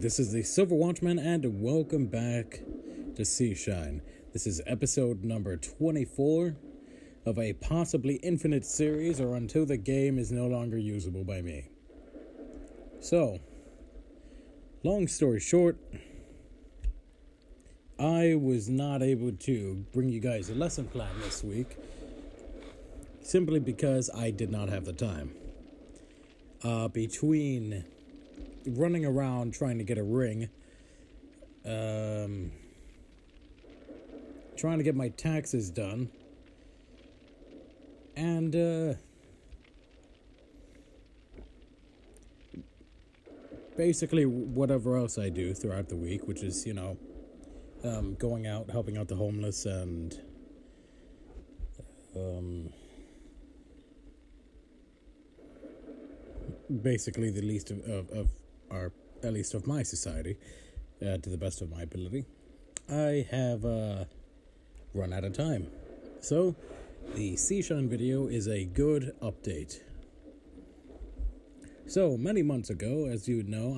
this is the Silver Watchman, and welcome back to Seashine. This is episode number 24 of a possibly infinite series, or until the game is no longer usable by me. So, long story short, I was not able to bring you guys a lesson plan this week, simply because I did not have the time. Between running around trying to get a ring, trying to get my taxes done, and basically whatever else I do throughout the week, which is, going out, helping out the homeless, and basically the least of our, at least of my society, to the best of my ability. I have run out of time. So, the Seashine video is a good update. So, many months ago, as you know,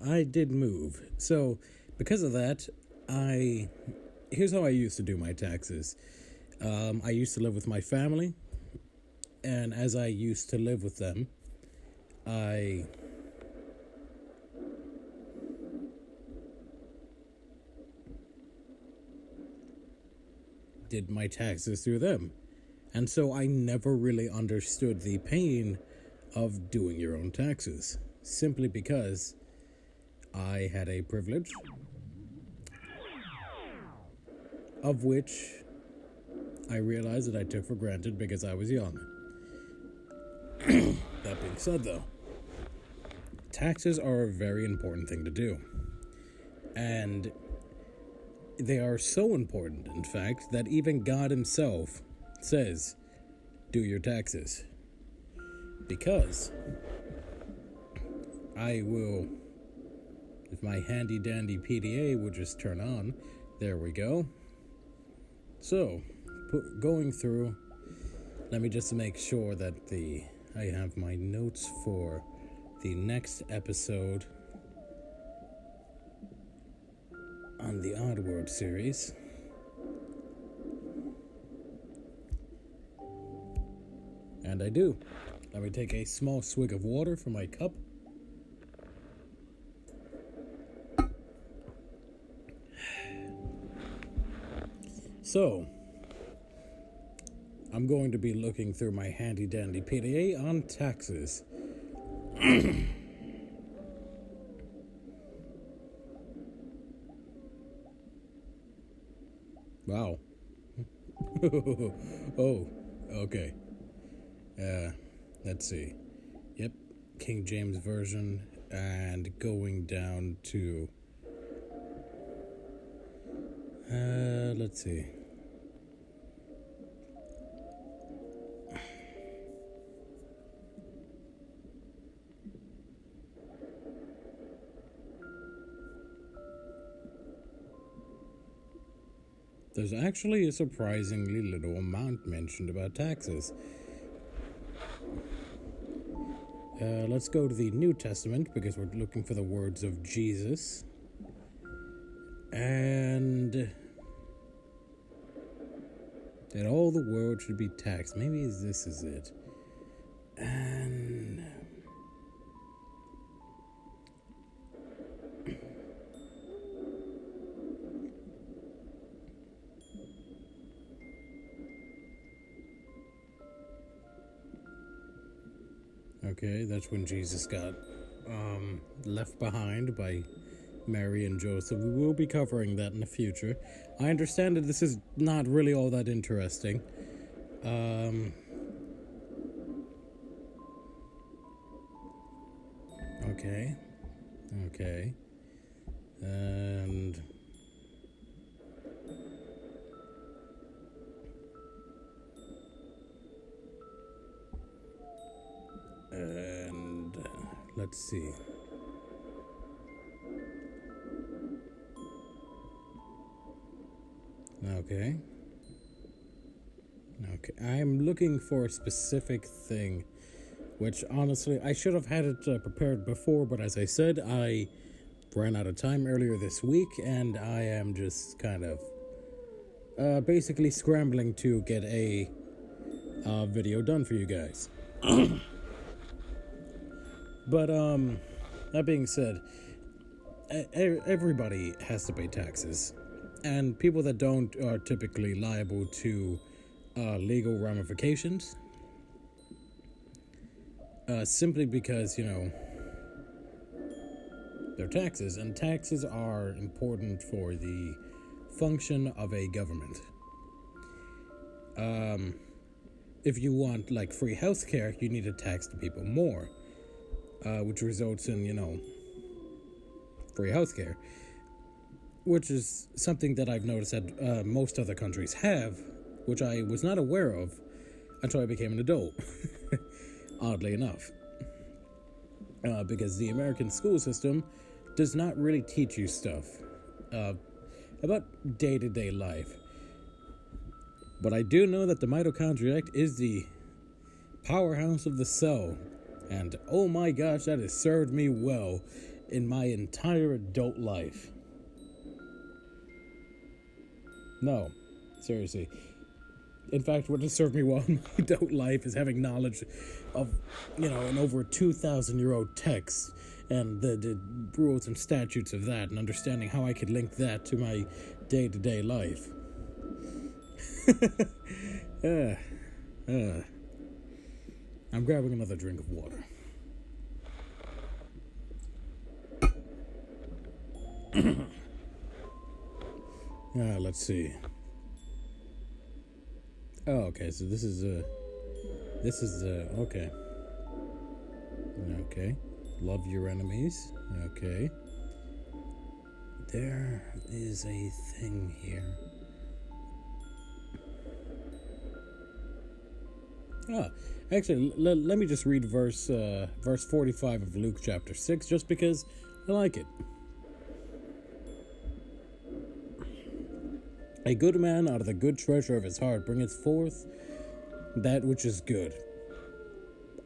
I did move. So, because of that, here's how I used to do my taxes. I used to live with my family, and as I used to live with them, I did my taxes through them. And so I never really understood the pain of doing your own taxes, simply because I had a privilege of which I realized that I took for granted because I was young. That being said, though, taxes are a very important thing to do. And they are so important, in fact, that even God himself says, do your taxes. Because I will, if my handy dandy PDA would just turn on, there we go. So, going through, let me just make sure that I have my notes for the next episode on the Oddworld series. And I do. Let me take a small swig of water from my cup. So, I'm going to be looking through my handy dandy PDA on taxes. Wow. Oh, okay. Let's see. Yep, King James Version, and going down to, let's see. There's actually a surprisingly little amount mentioned about taxes. Let's go to the New Testament, because we're looking for the words of Jesus. And that all the world should be taxed. Maybe this is it. And okay, that's when Jesus got left behind by Mary and Joseph. We will be covering that in the future. I understand that this is not really all that interesting. Okay. And let's see. Okay. I'm looking for a specific thing which honestly, I should have had it prepared before, but as I said, I ran out of time earlier this week, and I am just kind of basically scrambling to get a video done for you guys. But that being said, everybody has to pay taxes, and people that don't are typically liable to legal ramifications, simply because, you know, they're taxes, and taxes are important for the function of a government. If you want, like, free healthcare, you need to tax the people more, which results in, you know, free healthcare, which is something that I've noticed that most other countries have, which I was not aware of until I became an adult, oddly enough. Because the American school system does not really teach you stuff about day-to-day life. But I do know that the mitochondria is the powerhouse of the cell, and oh my gosh, that has served me well in my entire adult life. No, seriously. In fact, what has served me well in my adult life is having knowledge of, you know, an over 2,000-year-old text and the rules and statutes of that, and understanding how I could link that to my day-to-day life. I'm grabbing another drink of water. Let's see. Oh, okay, so this is okay. Okay. Love your enemies. Okay. There is a thing here. Actually, let me just read verse 45 of Luke chapter 6, just because I like it. A good man out of the good treasure of his heart bringeth forth that which is good,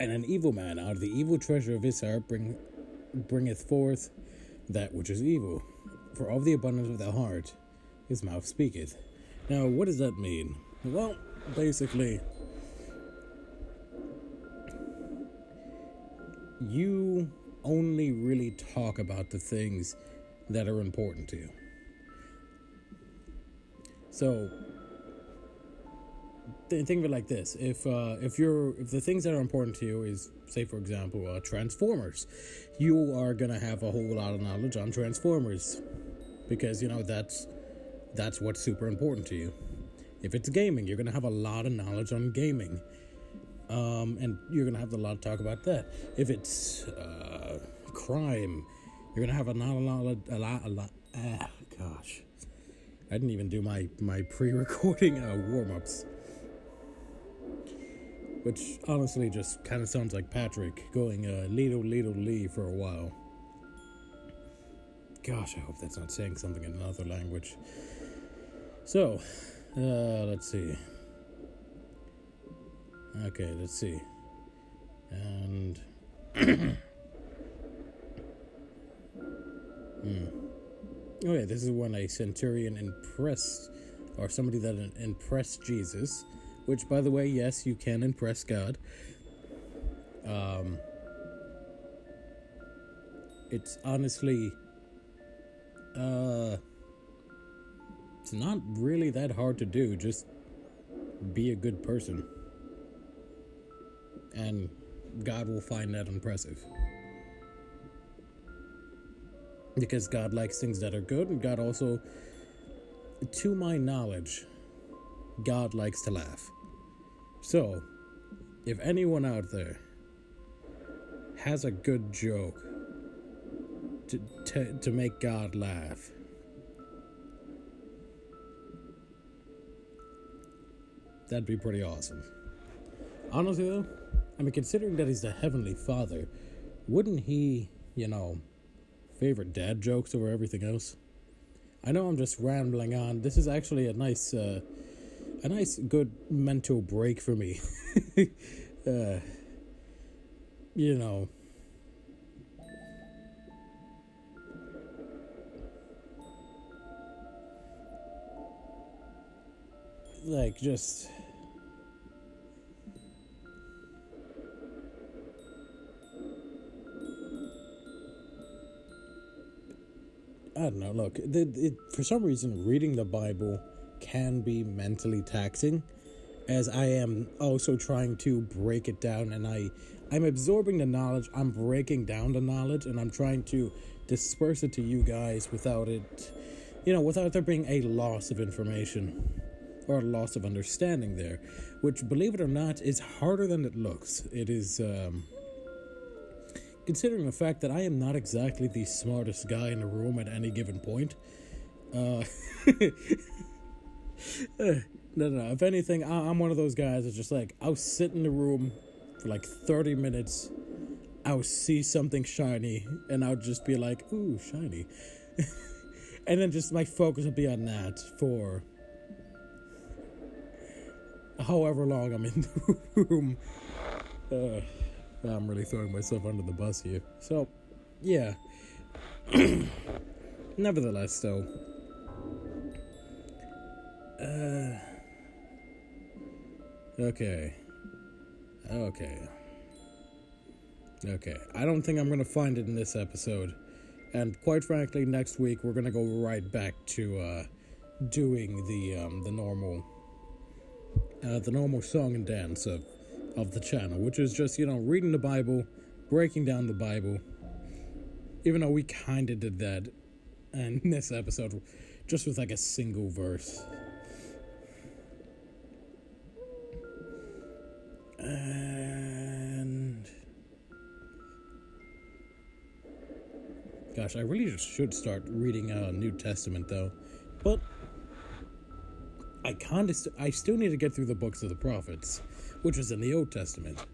and an evil man out of the evil treasure of his heart bringeth forth that which is evil. For of the abundance of the heart his mouth speaketh. Now, what does that mean? Well, basically, you only really talk about the things that are important to you. So, think of it like this: if the things that are important to you is, say for example, Transformers, you are gonna have a whole lot of knowledge on Transformers, because you know that's what's super important to you. If it's gaming, you're gonna have a lot of knowledge on gaming, and you're gonna have a lot to talk about that. If it's crime, you're gonna have a lot. Gosh. I didn't even do my pre-recording warm-ups, which honestly just kind of sounds like Patrick going Lido for a while. Gosh, I hope that's not saying something in another language. So, let's see. Okay, let's see. And Okay, this is when a centurion impressed, or somebody that impressed Jesus, which, by the way, yes, you can impress God. It's honestly, it's not really that hard to do. Just be a good person, and God will find that impressive. Because God likes things that are good, and God also, to my knowledge, God likes to laugh. So, if anyone out there has a good joke to make God laugh, that'd be pretty awesome. Honestly though, I mean, considering that he's the Heavenly Father, wouldn't he, you know, favorite dad jokes over everything else? I know I'm just rambling on. This is actually a nice good mental break for me. You know, like, just... I don't know, look, for some reason, reading the Bible can be mentally taxing, as I am also trying to break it down, and I'm absorbing the knowledge, I'm breaking down the knowledge, and I'm trying to disperse it to you guys without it, without there being a loss of information, or a loss of understanding there, which, believe it or not, is harder than it looks. It is, considering the fact that I am not exactly the smartest guy in the room at any given point. No. If anything, I'm one of those guys that's just like, I'll sit in the room for like 30 minutes, I'll see something shiny, and I'll just be like, ooh, shiny. And then just my focus will be on that for however long I'm in the room. I'm really throwing myself under the bus here. So, yeah. Nevertheless, though. Okay. I don't think I'm going to find it in this episode. And quite frankly, next week we're going to go right back to doing the normal song and dance of the channel, which is just, reading the Bible, breaking down the Bible, even though we kind of did that in this episode, just with like a single verse. And gosh, I really just should start reading New Testament though, but I still need to get through the books of the prophets, which is in the Old Testament.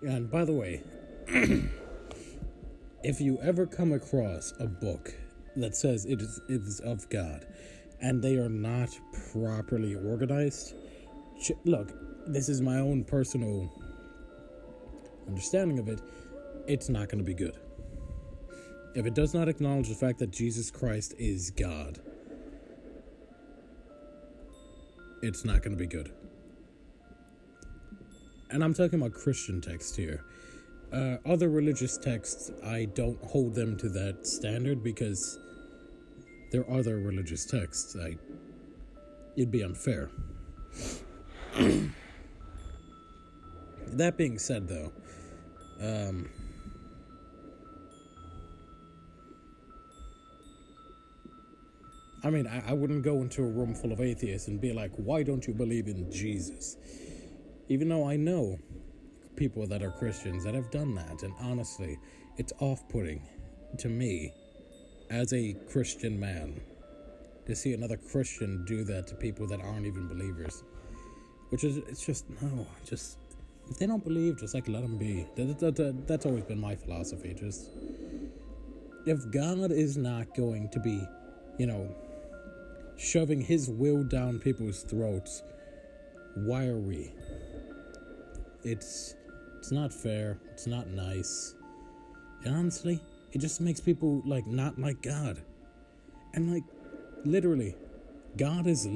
And by the way, if you ever come across a book that says it is of God, and they are not properly organized, look, this is my own personal understanding of it, it's not going to be good. If it does not acknowledge the fact that Jesus Christ is God, it's not going to be good. And I'm talking about Christian texts here. Other religious texts, I don't hold them to that standard because they're other religious texts. It'd be unfair. That being said, though, I mean, I wouldn't go into a room full of atheists and be like, why don't you believe in Jesus? Even though I know people that are Christians that have done that, and honestly, it's off-putting to me as a Christian man to see another Christian do that to people that aren't even believers. It's just, if they don't believe, just like let them be. That's always been my philosophy. Just, if God is not going to be, shoving his will down people's throats, why are we? It's not fair. It's not nice. And honestly, it just makes people, not like God. And, literally, God is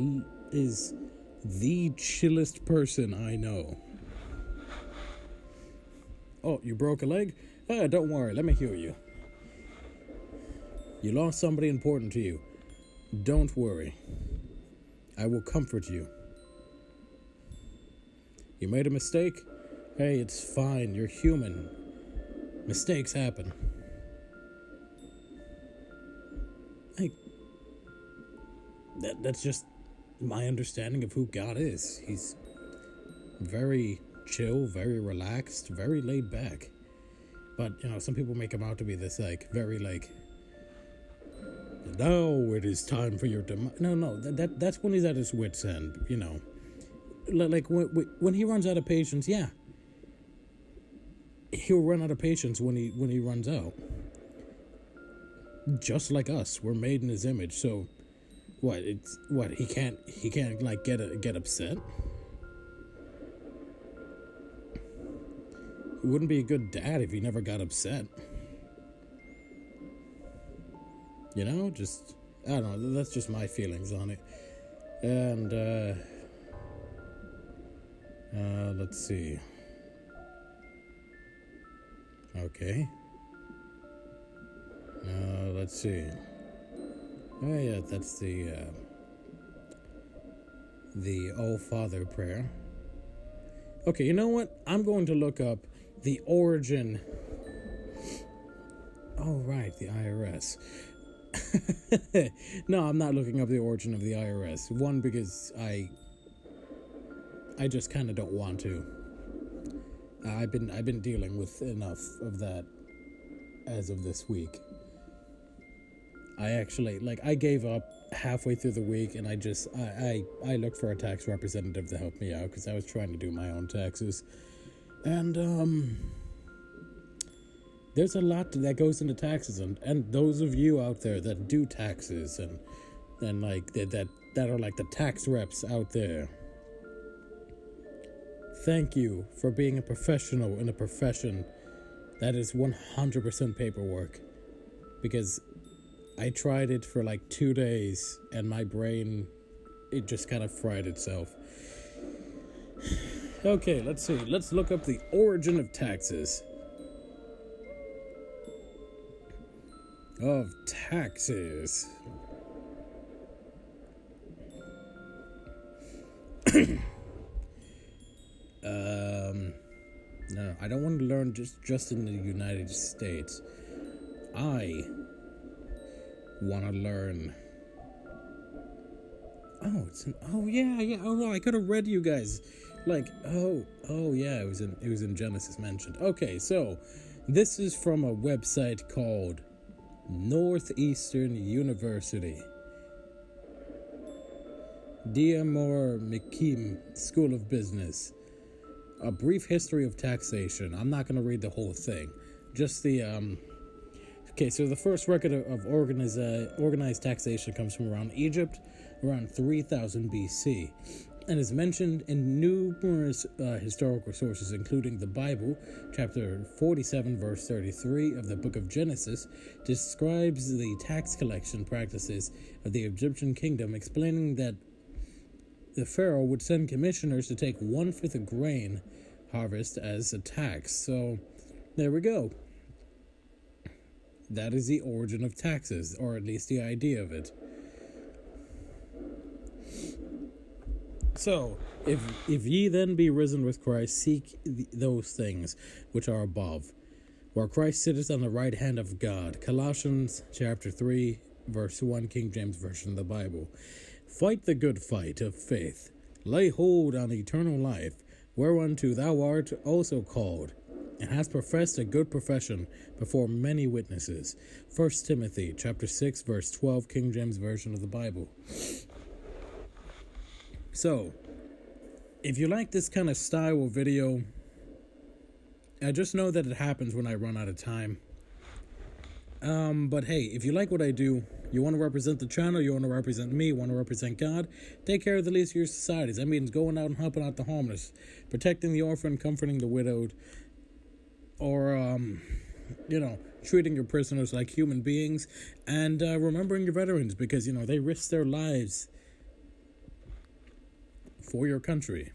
the chillest person I know. Oh, you broke a leg? Don't worry, let me heal you. You lost somebody important to you. Don't worry. I will comfort you. You made a mistake? Hey, it's fine. You're human. Mistakes happen. That's just my understanding of who God is. He's very chill, very relaxed, very laid back. But, some people make him out to be this, very, now it is time for your No, that's when he's at his wit's end, when he runs out of patience, yeah. He'll run out of patience when he runs out. Just like us, we're made in his image, so he can't get upset? He wouldn't be a good dad if he never got upset. I don't know, that's just my feelings on it. And, Let's see. Okay. Let's see. Oh yeah, that's the All Father prayer. Okay, you know what? I'm going to look up the origin. Oh right, the IRS. No, I'm not looking up the origin of the IRS. One, because I just kind of don't want to. I've been dealing with enough of that as of this week. I actually, I gave up halfway through the week, and I looked for a tax representative to help me out because I was trying to do my own taxes. And there's a lot that goes into taxes, and those of you out there that do taxes and that are like the tax reps out there, thank you for being a professional in a profession that is 100% paperwork, because I tried it for 2 days and my brain, it just kind of fried itself. Okay, let's see. Let's look up the origin of taxes. Of taxes. No, I don't want to learn just in the United States. I want to learn. Oh yeah. Oh no, I could have read you guys. Oh yeah, it was in Genesis mentioned. Okay, so this is from a website called Northeastern University. Diamor McKeem School of Business. A brief history of taxation. I'm not going to read the whole thing. Just the Okay, so the first record of organized taxation comes from around Egypt, around 3000 BC, and is mentioned in numerous historical sources, including the Bible. Chapter 47, verse 33 of the book of Genesis describes the tax collection practices of the Egyptian kingdom, explaining that the pharaoh would send commissioners to take 1/5 of grain harvest as a tax. So there we go. That is the origin of taxes, or at least the idea of it. So, if ye then be risen with Christ, seek those things which are above, where Christ sitteth on the right hand of God. Colossians chapter 3, verse 1, King James Version of the Bible. Fight the good fight of faith. Lay hold on eternal life, whereunto thou art also called, and hast professed a good profession before many witnesses. 1 Timothy chapter 6, verse 12, King James Version of the Bible. So, if you like this kind of style of video, I just know that it happens when I run out of time. But hey, if you like what I do, you want to represent the channel, you want to represent me, you want to represent God, take care of the least of your societies. That means going out and helping out the homeless, protecting the orphan, comforting the widowed, or, treating your prisoners like human beings, and remembering your veterans, because, they risk their lives for your country.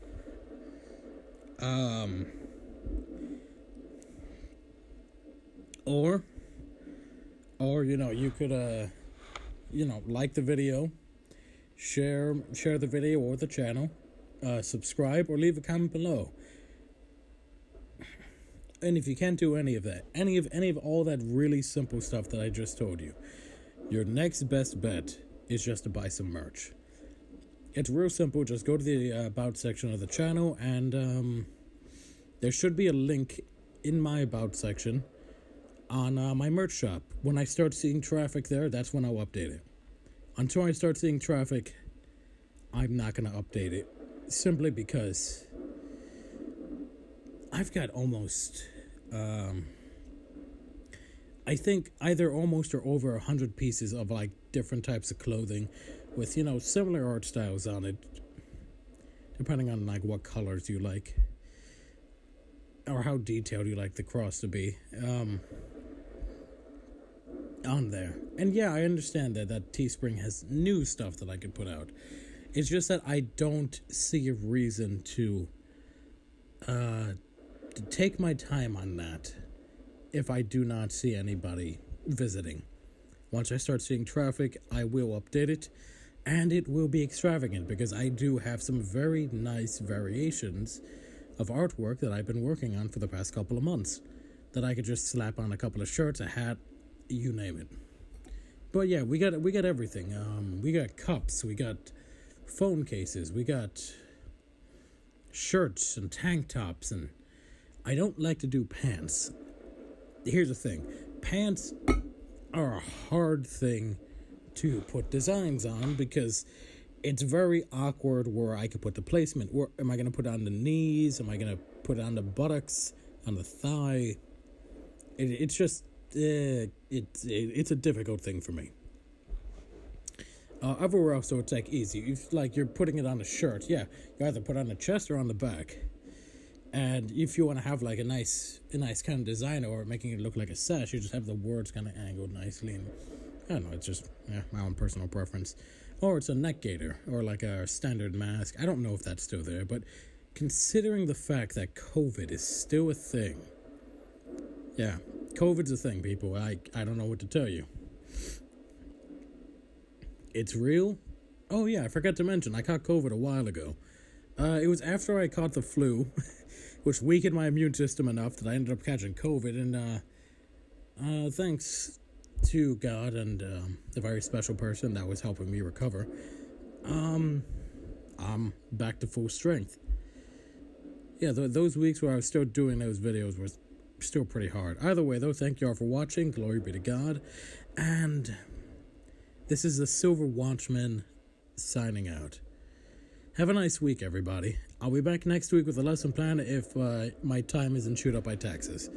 Or you could, like the video, share the video or the channel, subscribe, or leave a comment below. And if you can't do any of that, any of all that really simple stuff that I just told you, your next best bet is just to buy some merch. It's real simple. Just go to the About section of the channel, and there should be a link in my About section on my merch shop. When I start seeing traffic there, that's when I'll update it. Until I start seeing traffic, I'm not going to update it, simply because I've got almost, I think either almost or over 100 pieces of different types of clothing with, similar art styles on it, depending on what colors you like or how detailed you like the cross to be, on there. And yeah, I understand that Teespring has new stuff that I could put out. It's just that I don't see a reason to to take my time on that if I do not see anybody visiting. Once I start seeing traffic, I will update it, and it will be extravagant because I do have some very nice variations of artwork that I've been working on for the past couple of months that I could just slap on a couple of shirts, a hat, you name it. But yeah, we got everything. We got cups, we got phone cases, we got shirts and tank tops, and I don't like to do pants. Here's the thing. Pants are a hard thing to put designs on because it's very awkward where I could put the placement. Where am I going to put it on the knees? Am I going to put it on the buttocks, on the thigh? It's just, it's a difficult thing for me. Everywhere else, so it's like easy. It's like you're putting it on a shirt. Yeah, you either put it on the chest or on the back. And if you want to have like a nice kind of design or making it look like a sash, you just have the words kind of angled nicely. And I don't know, it's just my own personal preference. Or it's a neck gaiter or like a standard mask. I don't know if that's still there, but considering the fact that COVID is still a thing. Yeah, COVID's a thing, people. I don't know what to tell you. It's real. Oh yeah, I forgot to mention, I caught COVID a while ago. It was after I caught the flu, which weakened my immune system enough that I ended up catching COVID. And thanks to God and the very special person that was helping me recover, I'm back to full strength. Yeah, those weeks where I was still doing those videos were still pretty hard. Either way, though, thank you all for watching. Glory be to God. And this is the Silver Watchman signing out. Have a nice week, everybody. I'll be back next week with a lesson plan if my time isn't chewed up by taxes.